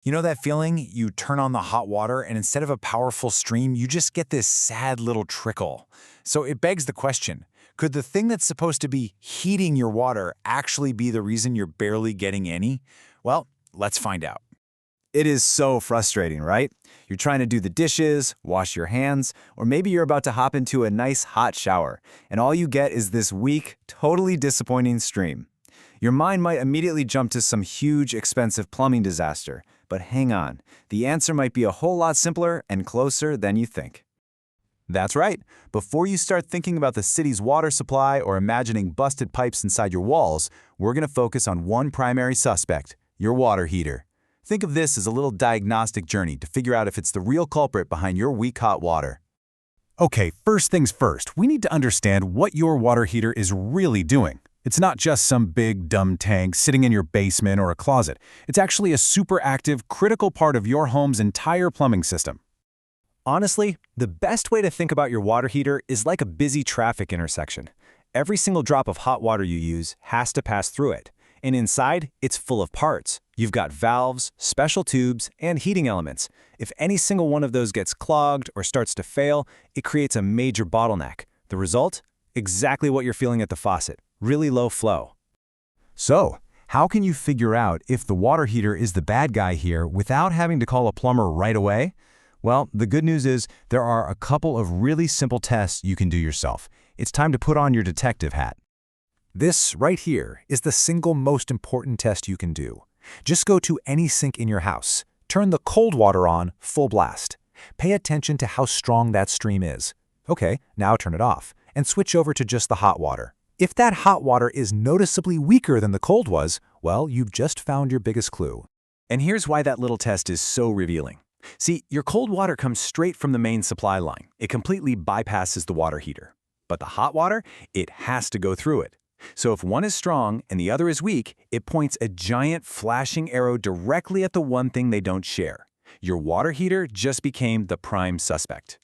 You know that feeling? You turn on the hot water and instead of a powerful stream, you just get this sad little trickle. So it begs the question, could the thing that's supposed to be heating your water actually be the reason you're barely getting any? Well, let's find out. It is so frustrating, right? You're trying to do the dishes, wash your hands, or maybe you're about to hop into a nice hot shower, and all you get is this weak, totally disappointing stream. Your mind might immediately jump to some huge, expensive plumbing disaster, but hang on, the answer might be a whole lot simpler and closer than you think. That's right. Before you start thinking about the city's water supply or imagining busted pipes inside your walls, we're going to focus on one primary suspect, your water heater. Think of this as a little diagnostic journey to figure out if it's the real culprit behind your weak hot water. Okay, first things first, we need to understand what your water heater is really doing. It's not just some big, dumb tank sitting in your basement or a closet. It's actually a super active, critical part of your home's entire plumbing system. Honestly, the best way to think about your water heater is like a busy traffic intersection. Every single drop of hot water you use has to pass through it. And inside, it's full of parts. You've got valves, special tubes, and heating elements. If any single one of those gets clogged or starts to fail, it creates a major bottleneck. The result? Exactly what you're feeling at the faucet. Really low flow. So, how can you figure out if the water heater is the bad guy here without having to call a plumber right away? Well, the good news is there are a couple of really simple tests you can do yourself. It's time to put on your detective hat. This right here is the single most important test you can do. Just go to any sink in your house. Turn the cold water on full blast. Pay attention to how strong that stream is. Okay, now turn it off and switch over to just the hot water. If that hot water is noticeably weaker than the cold was, well, you've just found your biggest clue. And here's why that little test is so revealing. See, your cold water comes straight from the main supply line. It completely bypasses the water heater. But the hot water, it has to go through it. So if one is strong and the other is weak, it points a giant flashing arrow directly at the one thing they don't share. Your water heater just became the prime suspect.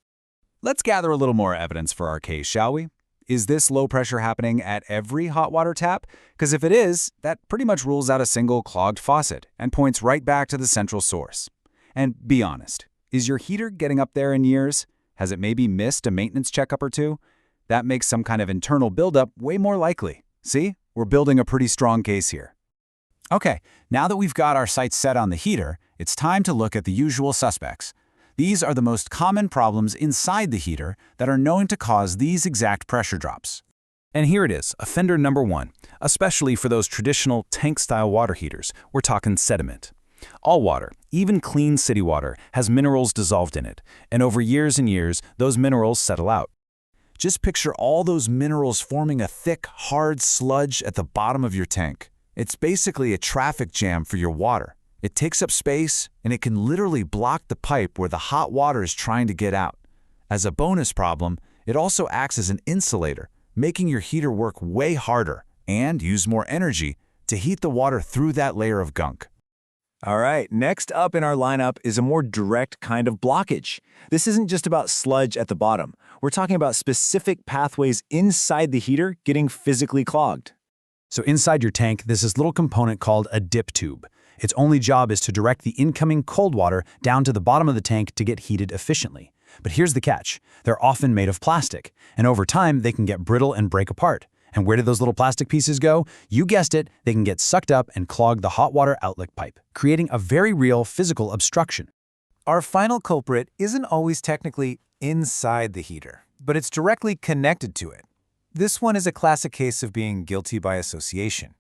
Let's gather a little more evidence for our case, shall we? Is this low pressure happening at every hot water tap? Because if it is, that pretty much rules out a single clogged faucet and points right back to the central source. And be honest, is your heater getting up there in years? Has it maybe missed a maintenance checkup or two? That makes some kind of internal buildup way more likely. See, we're building a pretty strong case here. Okay, now that we've got our sights set on the heater, it's time to look at the usual suspects. These are the most common problems inside the heater that are known to cause these exact pressure drops. And here it is, offender number one, especially for those traditional tank-style water heaters. We're talking sediment. All water, even clean city water, has minerals dissolved in it, and over years and years, those minerals settle out. Just picture all those minerals forming a thick, hard sludge at the bottom of your tank. It's basically a traffic jam for your water. It takes up space, and it can literally block the pipe where the hot water is trying to get out. As a bonus problem, it also acts as an insulator, making your heater work way harder and use more energy to heat the water through that layer of gunk. All right, next up in our lineup is a more direct kind of blockage. This isn't just about sludge at the bottom. We're talking about specific pathways inside the heater getting physically clogged. So inside your tank, there's this little component called a dip tube. Its only job is to direct the incoming cold water down to the bottom of the tank to get heated efficiently. But here's the catch. They're often made of plastic, and over time, they can get brittle and break apart. And where do those little plastic pieces go? You guessed it, they can get sucked up and clog the hot water outlet pipe, creating a very real physical obstruction. Our final culprit isn't always technically inside the heater, but it's directly connected to it. This one is a classic case of being guilty by association.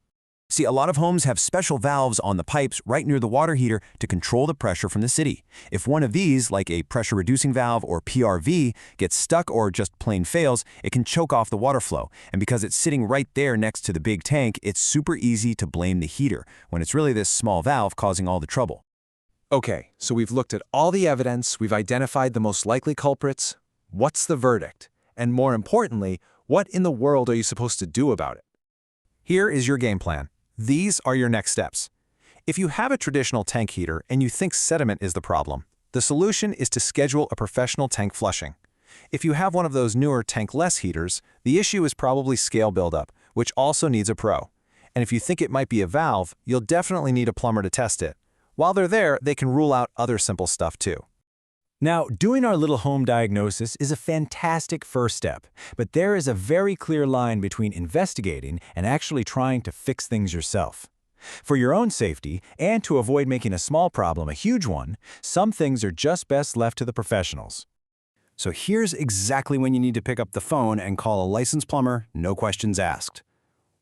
See, a lot of homes have special valves on the pipes right near the water heater to control the pressure from the city. If one of these, like a pressure-reducing valve or PRV, gets stuck or just plain fails, it can choke off the water flow. And because it's sitting right there next to the big tank, it's super easy to blame the heater, when it's really this small valve causing all the trouble. Okay, so we've looked at all the evidence, we've identified the most likely culprits. What's the verdict? And more importantly, what in the world are you supposed to do about it? Here is your game plan. These are your next steps. If you have a traditional tank heater and you think sediment is the problem, the solution is to schedule a professional tank flushing. If you have one of those newer tankless heaters, the issue is probably scale buildup, which also needs a pro. And if you think it might be a valve, you'll definitely need a plumber to test it. While they're there, they can rule out other simple stuff too. Now, doing our little home diagnosis is a fantastic first step, but there is a very clear line between investigating and actually trying to fix things yourself. For your own safety, and to avoid making a small problem a huge one, some things are just best left to the professionals. So here's exactly when you need to pick up the phone and call a licensed plumber, no questions asked.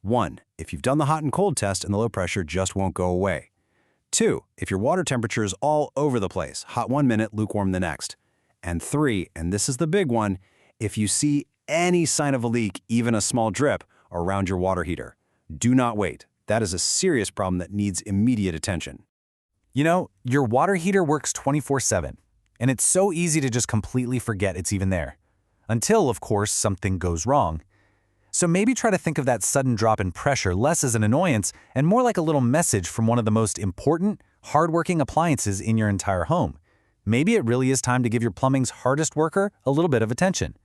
1. If you've done the hot and cold test and the low pressure just won't go away. 2. If your water temperature is all over the place, hot 1 minute, lukewarm the next. And 3, and this is the big one, if you see any sign of a leak, even a small drip, around your water heater, do not wait. That is a serious problem that needs immediate attention. You know, your water heater works 24/7, and it's so easy to just completely forget it's even there. Until, of course, something goes wrong. So maybe try to think of that sudden drop in pressure less as an annoyance and more like a little message from one of the most important, hardworking appliances in your entire home. Maybe it really is time to give your plumbing's hardest worker a little bit of attention.